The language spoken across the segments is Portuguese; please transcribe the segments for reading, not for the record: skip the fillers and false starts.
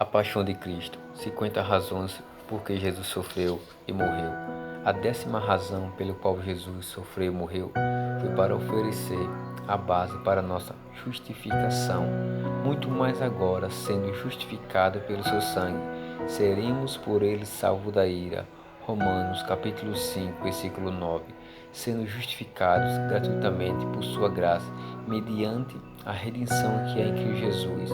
A Paixão de Cristo, 50 razões por que Jesus sofreu e morreu. A 10ª razão pela qual Jesus sofreu e morreu foi para oferecer a base para nossa justificação. Muito mais agora, sendo justificado pelo seu sangue, seremos por ele salvos da ira. Romanos capítulo 5, versículo 9. Sendo justificados gratuitamente por sua graça, mediante a redenção que é em Cristo Jesus.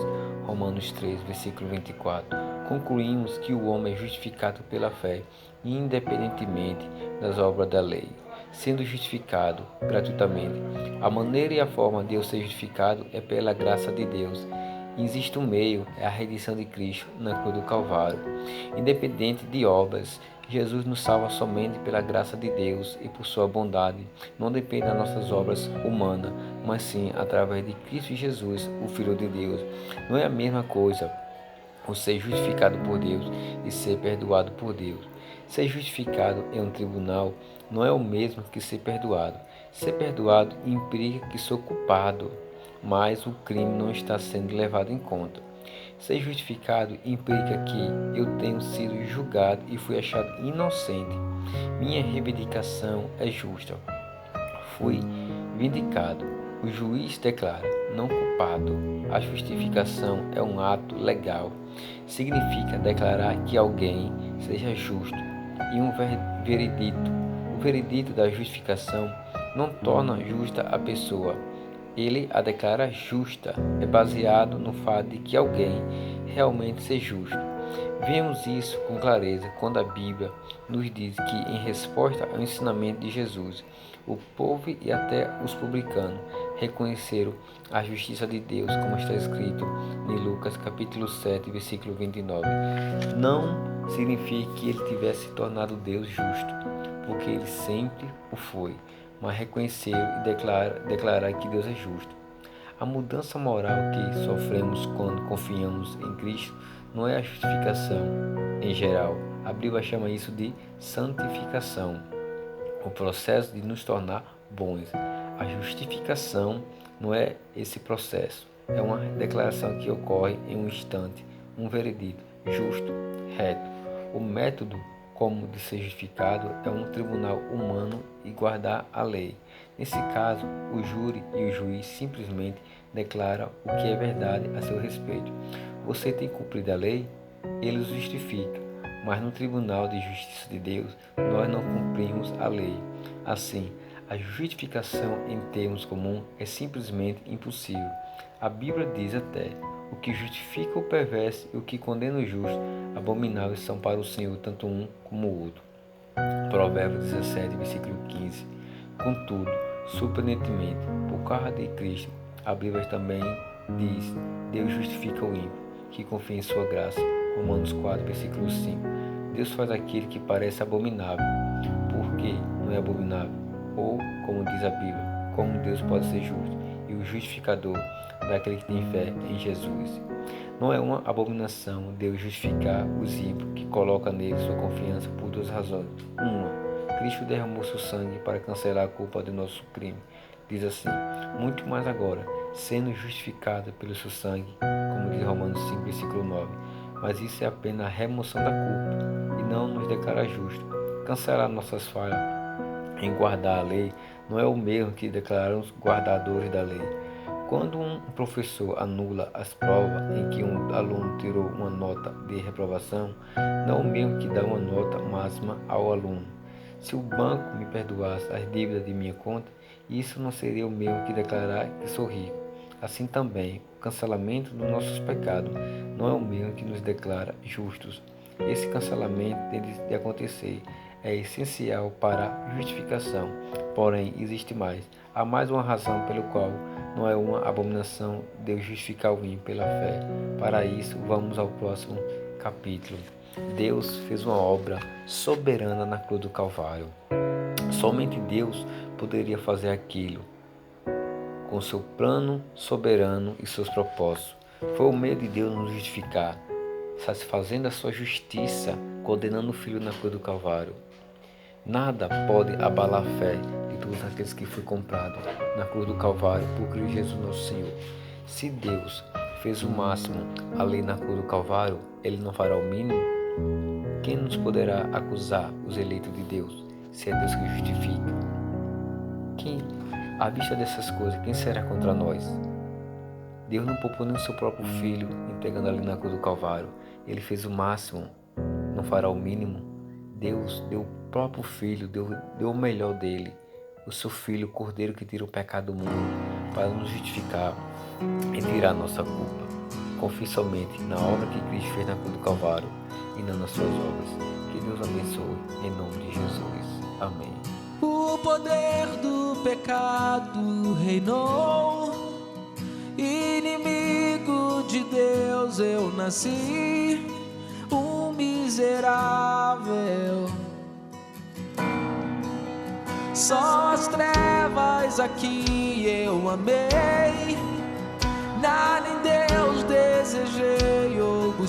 Romanos 3, versículo 24. Concluímos que o homem é justificado pela fé, independentemente das obras da lei. Sendo justificado gratuitamente, a maneira e a forma de eu ser justificado é pela graça de Deus. Existe um meio, é a redenção de Cristo na cruz do Calvário. Independente de obras, Jesus nos salva somente pela graça de Deus e por sua bondade. Não depende das nossas obras humanas, mas sim através de Cristo Jesus, o Filho de Deus. Não é a mesma coisa o ser justificado por Deus e ser perdoado por Deus. Ser justificado em um tribunal não é o mesmo que ser perdoado. Ser perdoado implica que sou culpado, mas o crime não está sendo levado em conta. Ser justificado implica que eu tenho sido julgado e fui achado inocente. Minha reivindicação é justa. Fui vindicado. O juiz declara não culpado. A justificação é um ato legal. Significa declarar que alguém seja justo e um veredito. O veredito da justificação não torna justa a pessoa. Ele a declara justa. É baseado no fato de que alguém realmente seja justo. Vemos isso com clareza quando a Bíblia nos diz que, em resposta ao ensinamento de Jesus, o povo e até os publicanos reconheceram a justiça de Deus, como está escrito em Lucas capítulo 7, versículo 29. Não significa que ele tivesse se tornado Deus justo, porque ele sempre o foi, mas reconheceu e declarar que Deus é justo. A mudança moral que sofremos quando confiamos em Cristo não é a justificação em geral. A Bíblia chama isso de santificação, o processo de nos tornar bons. A justificação não é esse processo, é uma declaração que ocorre em um instante, um veredito justo, reto. O método como de ser justificado é um tribunal humano e guardar a lei. Nesse caso, o júri e o juiz simplesmente declaram o que é verdade a seu respeito. Você tem cumprido a lei? Ele os justifica. Mas no tribunal de justiça de Deus, nós não cumprimos a lei. Assim, a justificação em termos comuns é simplesmente impossível. A Bíblia diz até: o que justifica o perverso e o que condena o justo, abomináveis são para o Senhor tanto um como o outro. Provérbios 17, versículo 15. Contudo, surpreendentemente, por causa de Cristo, a Bíblia também diz: Deus justifica o ímpio, que confia em sua graça. Romanos 4, versículo 5. Deus faz aquilo que parece abominável. Por que não é abominável? Ou, como diz a Bíblia, como Deus pode ser justo e o justificador daquele que tem fé em Jesus. Não é uma abominação Deus justificar os ímpios que colocam nele sua confiança por duas razões. Uma, Cristo derramou seu sangue para cancelar a culpa do nosso crime. Diz assim: muito mais agora, sendo justificado pelo seu sangue, como diz Romanos 5, versículo 9. Mas isso é apenas a remoção da culpa e não nos declara justo. Cancelar nossas falhas em guardar a lei não é o mesmo que declarar os guardadores da lei. Quando um professor anula as provas em que um aluno tirou uma nota de reprovação, não é o mesmo que dá uma nota máxima ao aluno. Se o banco me perdoasse as dívidas de minha conta, isso não seria o mesmo que declarar que sou rico. Assim também, o cancelamento dos nossos pecados não é o mesmo que nos declara justos. Esse cancelamento tem de acontecer. É essencial para a justificação. Porém, existe mais. Há mais uma razão pelo qual não é uma abominação Deus justificar o ímpio pela fé. Para isso, vamos ao próximo capítulo. Deus fez uma obra soberana na cruz do Calvário. Somente Deus poderia fazer aquilo, com seu plano soberano e seus propósitos. Foi o meio de Deus nos justificar, satisfazendo a sua justiça, condenando o Filho na cruz do Calvário. Nada pode abalar a fé de todos aqueles que foi comprado na cruz do Calvário por Cristo Jesus nosso Senhor. Se Deus fez o máximo ali na cruz do Calvário, ele não fará o mínimo? Quem nos poderá acusar os eleitos de Deus, se é Deus que justifica? Quem, à vista dessas coisas, quem será contra nós? Deus não poupou nem o seu próprio filho, entregando ali na cruz do Calvário. Ele fez o máximo, não fará o mínimo. Deus deu o próprio filho, deu o melhor dele, o seu filho, o cordeiro que tira o pecado do mundo, para nos justificar e tirar a nossa culpa. Confie somente na obra que Cristo fez na cruz do Calvário e não nas suas obras. Que Deus abençoe, em nome de Jesus. Amém. O poder do pecado reinou, inimigo de Deus eu nasci, um miserável. Só as trevas aqui eu amei, nada em Deus desejei ou busquei.